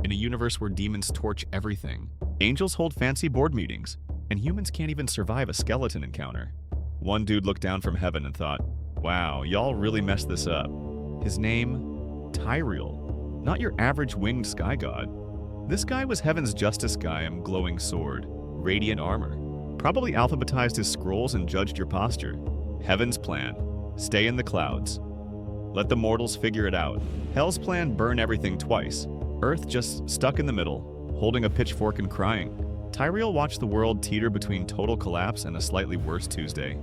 in a universe where demons torch everything. Angels hold fancy board meetings, and humans can't even survive a skeleton encounter. One dude looked down from heaven and thought, wow, y'all really messed this up. His name? Tyrael. Not your average winged sky god. This guy was heaven's justice guy, glowing sword, radiant armor. Probably alphabetized his scrolls and judged your posture. Heaven's plan: stay in the clouds. Let the mortals figure it out. Hell's plan: burn everything twice. Earth just stuck in the middle, holding a pitchfork and crying. Tyrael watched the world teeter between total collapse and a slightly worse Tuesday.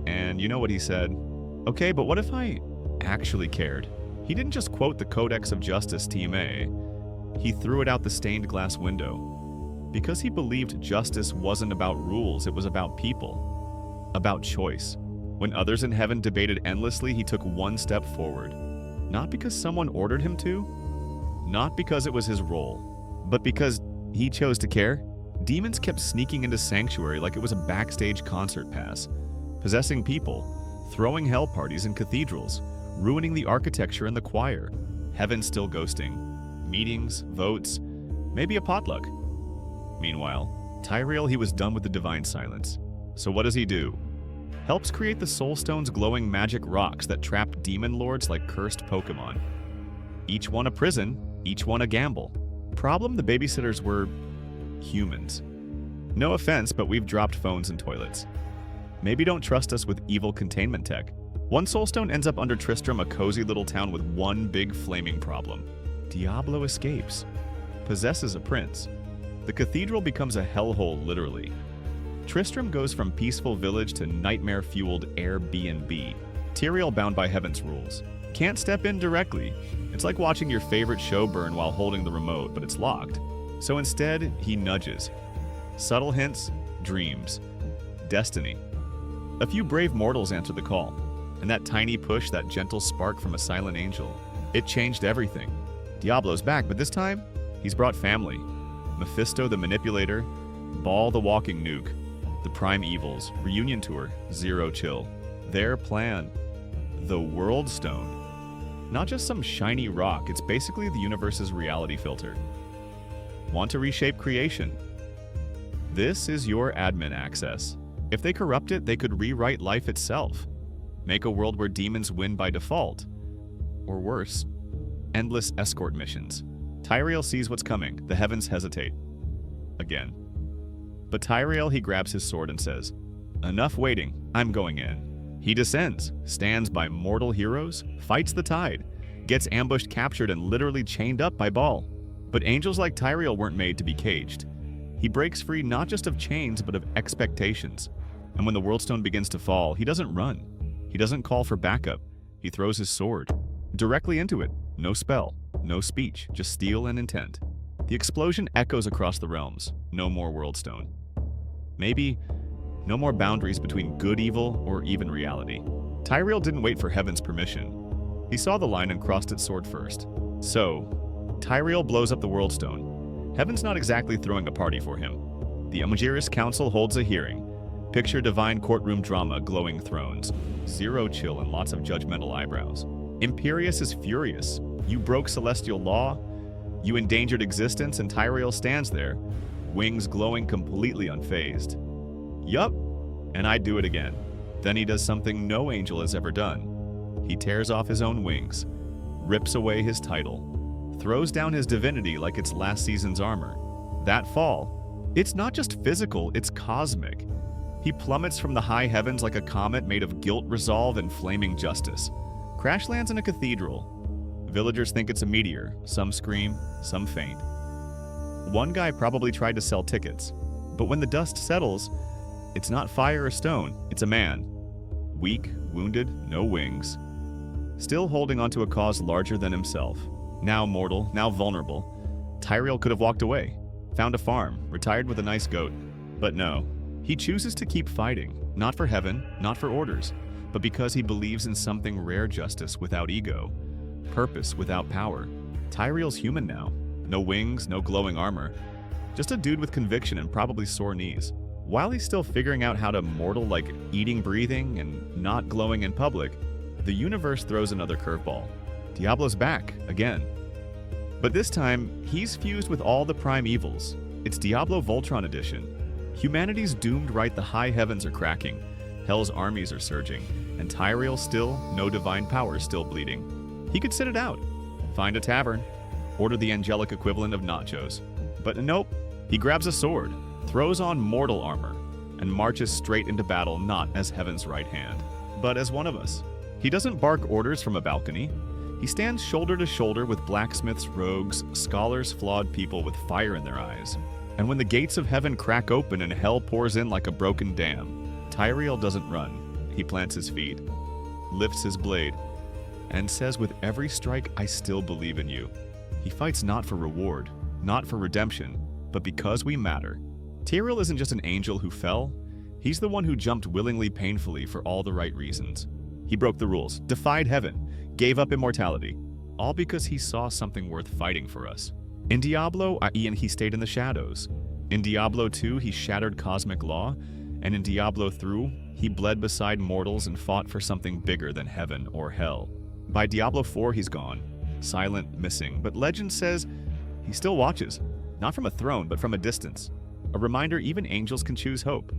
And you know what he said? Okay, but what if I actually cared? He didn't just quote the Codex of Justice, Team A. He threw it out the stained glass window. Because he believed justice wasn't about rules, it was about people. About choice. When others in heaven debated endlessly, he took one step forward. Not because someone ordered him to, not because it was his role, but because he chose to care. Demons kept sneaking into Sanctuary like it was a backstage concert pass, possessing people, throwing hell parties in cathedrals, ruining the architecture and the choir. Heaven still ghosting. Meetings, votes, maybe a potluck. Meanwhile, Tyrael, he was done with the divine silence. So what does he do? Helps create the Soulstones, glowing magic rocks that trap demon lords like cursed Pokemon. Each one a prison, each one a gamble. Problem: the babysitters were humans. No offense, but we've dropped phones in toilets. Maybe don't trust us with evil containment tech. One Soulstone ends up under Tristram, a cozy little town with one big flaming problem. Diablo escapes, possesses a prince. The cathedral becomes a hellhole, literally. Tristram goes from peaceful village to nightmare-fueled Airbnb. Tyrael, bound by heaven's rules, can't step in directly. It's like watching your favorite show burn while holding the remote, but it's locked. So instead, he nudges. Subtle hints, dreams, destiny. A few brave mortals answered the call, and that tiny push, that gentle spark from a silent angel, it changed everything. Diablo's back, but this time, he's brought family. Mephisto the Manipulator, Baal the Walking Nuke, the Prime Evils, Reunion Tour, Zero Chill. Their plan: the Worldstone. Not just some shiny rock, it's basically the universe's reality filter. Want to reshape creation? This is your admin access. If they corrupt it, they could rewrite life itself. Make a world where demons win by default. Or worse, endless escort missions. Tyrael sees what's coming. The heavens hesitate. Again. But Tyrael, he grabs his sword and says, enough waiting, I'm going in. He descends, stands by mortal heroes, fights the tide, gets ambushed, captured, and literally chained up by Baal. But angels like Tyrael weren't made to be caged. He breaks free not just of chains, but of expectations. And when the Worldstone begins to fall, he doesn't run. He doesn't call for backup. He throws his sword directly into it. No spell, no speech, just steel and intent. The explosion echoes across the realms. No more Worldstone. Maybe no more boundaries between good, evil, or even reality. Tyrael didn't wait for heaven's permission. He saw the line and crossed its sword first. So, Tyrael blows up the Worldstone. Heaven's not exactly throwing a party for him. The Angiris Council holds a hearing. Picture divine courtroom drama, glowing thrones, zero chill, and lots of judgmental eyebrows. Imperius is furious. You broke celestial law, you endangered existence, and Tyrael stands there, wings glowing, completely unfazed. Yup, and I'd do it again. Then he does something no angel has ever done. He tears off his own wings, rips away his title, throws down his divinity like it's last season's armor. That fall, it's not just physical, it's cosmic. He plummets from the high heavens like a comet made of guilt, resolve, and flaming justice. Crash lands in a cathedral. Villagers think it's a meteor. Some scream, some faint. One guy probably tried to sell tickets, but when the dust settles, it's not fire or stone, it's a man. Weak, wounded, no wings. Still holding onto a cause larger than himself. Now mortal, now vulnerable. Tyrael could have walked away, found a farm, retired with a nice goat. But no, he chooses to keep fighting, not for heaven, not for orders, but because he believes in something rare: justice without ego, purpose without power. Tyrael's human now. No wings, no glowing armor. Just a dude with conviction and probably sore knees. While he's still figuring out how to mortal like eating, breathing, and not glowing in public, the universe throws another curveball. Diablo's back, again. But this time, he's fused with all the prime evils. It's Diablo Voltron edition. Humanity's doomed right, the high heavens are cracking, hell's armies are surging, and Tyrael still, no divine power, still bleeding. He could sit it out, find a tavern, order the angelic equivalent of nachos. But nope, he grabs a sword, throws on mortal armor, and marches straight into battle not as heaven's right hand, but as one of us. He doesn't bark orders from a balcony. He stands shoulder to shoulder with blacksmiths, rogues, scholars, flawed people with fire in their eyes. And when the gates of heaven crack open and hell pours in like a broken dam, Tyrael doesn't run. He plants his feet, lifts his blade, and says with every strike, I still believe in you. He fights not for reward, not for redemption, but because we matter. Tyrael isn't just an angel who fell. He's the one who jumped willingly, painfully, for all the right reasons. He broke the rules, defied heaven, gave up immortality, all because he saw something worth fighting for us. In Diablo, he stayed in the shadows. In Diablo 2, he shattered cosmic law, and in Diablo 3, he bled beside mortals and fought for something bigger than heaven or hell. By Diablo 4, he's gone, silent, missing, but legend says he still watches, not from a throne, but from a distance. A reminder even angels can choose hope.